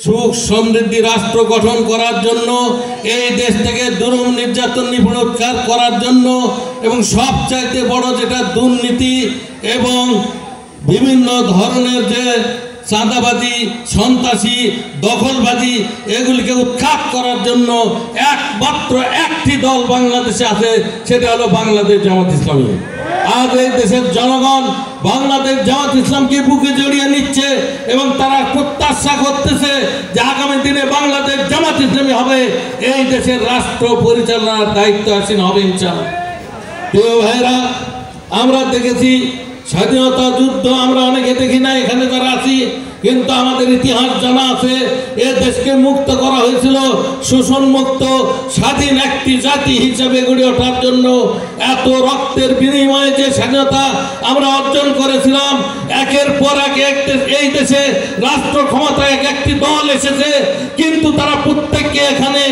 সুখ সমৃদ্ধি রাষ্ট্র গঠন করার জন্য, এই দেশ থেকে দুর্নীতি নির্যাতন নিপুণোৎখার করার জন্য, এবং সবচাইতে বড় যেটা দুর্নীতি এবং বিভিন্ন ধরনের যে চাঁদাবাজি, সন্ত্রাসী, দখলবাজি, এগুলিকে উৎখাত করার জন্য একমাত্র একটি দল বাংলাদেশে আছে, সেটা হলো বাংলাদেশ জামাত ইসলামী। আজ এই দেশের জনগণ বাংলাদেশ জামাত ইসলামকে বুকে জড়িয়ে নিচ্ছে এবং তারা প্রত্যাশা করতেছে যে আগামী দিনে বাংলাদেশ জামাত ইসলামী হবে এই দেশের রাষ্ট্র পরিচালনার দায়িত্বশীল হবে ইনশাআল্লাহ। প্রিয় ভাইরা, আমরা দেখেছি স্বাধীনতা যুদ্ধ আমরা অনেকে দেখি না, এখানে যারা আছি, কিন্তু আমাদের ইতিহাস জানা আছে। এ দেশকে মুক্ত করা হয়েছিল শোষণ মুক্ত স্বাধীন একটি জাতি হিসেবে গড়ে ওঠার জন্য। এত রক্তের বিনিময়ে যে স্বাধীনতা আমরা অর্জন করেছিলাম, একের পর এক এই দেশে রাষ্ট্র ক্ষমতায় একটি দল এসেছে, কিন্তু তারা প্রত্যেককে এখানে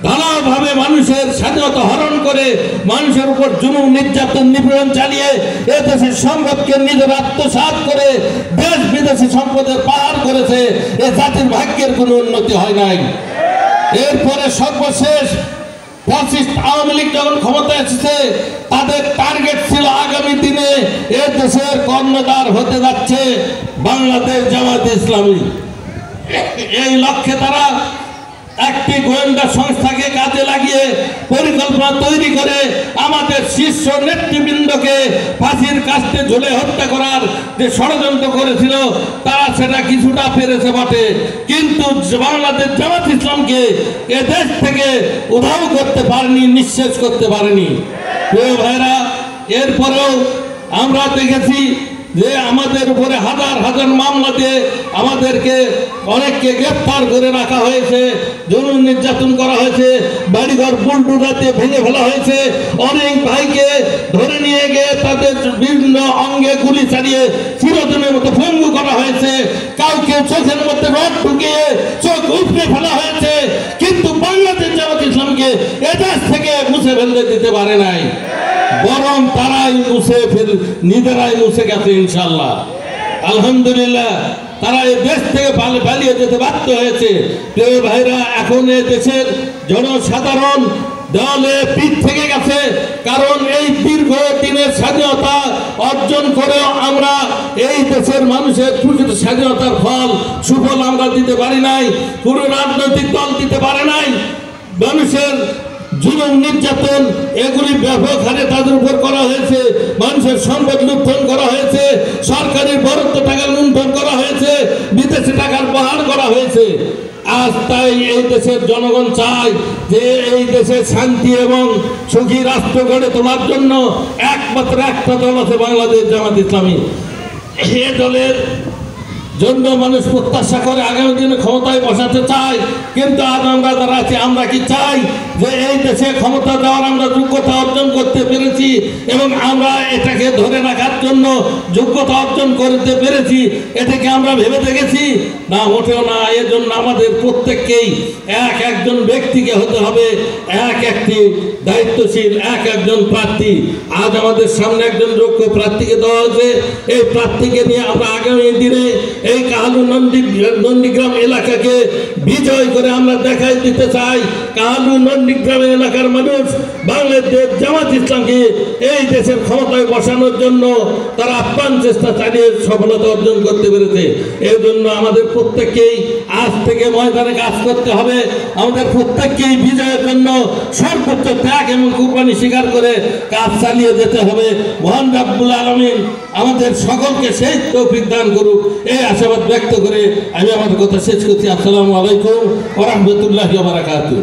ঢালাওভাবে মানুষের স্বাধীনতা হরণ করে, মানুষের উপর জুলুম নির্যাতন নিপীড়ন চালিয়ে এ দেশের সম্পদকে নিজের আত্মসাৎ করে দেশ বিদেশি সম্পদের পাহাড় করেছে। এ জাতির ভাগ্যের কোনো উন্নতি হয় নাই। এরপরে সর্বশেষ ফ্যাসিস্ট আওয়ামী লীগ যখন ক্ষমতায় এসেছে, তাদের টার্গেট ছিল আগামী দিনে এ দেশের কর্ণধার হতে যাচ্ছে বাংলাদেশ জামাত ইসলামী। এই লক্ষ্যে তারা একটি গোয়েন্দা সংস্থাকে কাজে লাগিয়ে পরিকল্পনা তৈরি করে আমাদের শীর্ষ নেতৃবৃন্দকে ফাঁসির কাস্টে ঝুলে হত্যা করার যে ষড়যন্ত্র করেছিল, তারা সেটা কিছুটা পেরেছে বটে, কিন্তু বাংলাদেশ জামাত ইসলামকে এ দেশ থেকে উধাও করতে পারেনি, নিঃশেষ করতে পারেনি। প্রিয় ভাইরা, এরপরেও আমরা দেখেছি যে আমাদের উপরে হাজার হাজার মামলা দিয়ে আমাদেরকে অনেককে গ্রেফতার করে রাখা হয়েছে, জুলুম নির্যাতন করা হয়েছে, বাড়িঘর বুলডোজার দিয়ে ভেঙে ফেলা হয়েছে, অনেক ভাইকে ধরে নিয়ে গিয়ে তাদের বিভিন্ন অঙ্গে গুলি চালিয়ে চিরদিনের মতো ভঙ্গু করা হয়েছে, কাউকে চোখের মধ্যে রড ঢুকিয়ে চোখ উপড়ে ফেলা হয়েছে, কিন্তু বাংলাদেশ জামাত ইসলামকে এদেশ থেকে মুছে ফেলতে দিতে পারে নাই, বরং তারাই নিজেরাই মুছে গেছে ইনশাআল্লাহ। আলহামদুলিল্লাহ, তারা এই দেশ থেকে পালিয়ে যেতে বাধ্য হয়েছে। প্রিয় ভাইরা, এখন এই দেশের জনসাধারণ দলে পিঠ থেকে গেছে, কারণ এই দীর্ঘ দিনের স্বাধীনতা অর্জন করেও আমরা এই দেশের মানুষের প্রকৃত স্বাধীনতার ফল সুফল আমরা দিতে পারি নাই, পুরো রাজনৈতিক দল দিতে পারে নাই। মানুষের জুলুম নির্যাতন এগুলি ব্যাপক হারে তাদের উপর করা হয়েছে, মানুষের সম্পদ লুণ্ঠন করা হয়েছে, সরকারি বরাদ্দ টাকা লুণ্ঠন করা হয়েছে, বিদেশি টাকার পাহাড় করা হয়েছে। আজ তাই এই দেশের জনগণ চায় যে এই দেশে শান্তি এবং সুখী রাষ্ট্র গড়ে তোলার জন্য একমাত্র একটা দল আছে, বাংলাদেশ জামাত ইসলামী। এই দলের জন্য মানুষ প্রত্যাশা করে আগামী দিনে ক্ষমতায় বসাতে চায়, কিন্তু আজ আমরা যারা আছি, আমরা কি চাই যে এই দেশে ক্ষমতা দেওয়ার আমরা যোগ্যতা অর্জন করতে পেরেছি এবং আমরা এটাকে ধরে রাখার জন্য যোগ্যতা অর্জন করতে পেরেছি, এটাকে আমরা ভেবে দেখেছি না? মোটেও না। এর জন্য আমাদের প্রত্যেককেই একজন ব্যক্তিকে হতে হবে একটি দায়িত্বশীল একজন প্রার্থী। আজ আমাদের সামনে একজন যোগ্য প্রার্থীকে দেওয়া হয়েছে। এই প্রার্থীকে নিয়ে আমরা আগামী দিনে এই কাহালু নন্দীগ্রাম এলাকাকে বিজয় করে আমরা দেখাই দিতে চাই। কাহালু নন্দীগ্রাম এলাকার মানুষ বাংলাদেশ জামাত ইসলামকে এই দেশের ক্ষমতায় বসানোর জন্য তারা আপ্রাণ চেষ্টা চালিয়ে সফলতা অর্জন করতে পেরেছে। এই জন্য আমাদের প্রত্যেককেই আজ থেকে ময়দানে কাজ করতে হবে। আমাদের প্রত্যেককেই বিজয়ের জন্য সর্বোচ্চ ত্যাগ এবং কুরবানি স্বীকার করে কাজ চালিয়ে যেতে হবে। মহান রাব্বুল আলামিন আমাদের সকলকে সেই তৌফিক দান করুক, এই আশাবাদ ব্যক্ত করে আমি আমার কথা শেষ করছি। আসসালামু আলাইকুম ওয়া রাহমাতুল্লাহি ওয়া বারাকাতুহু।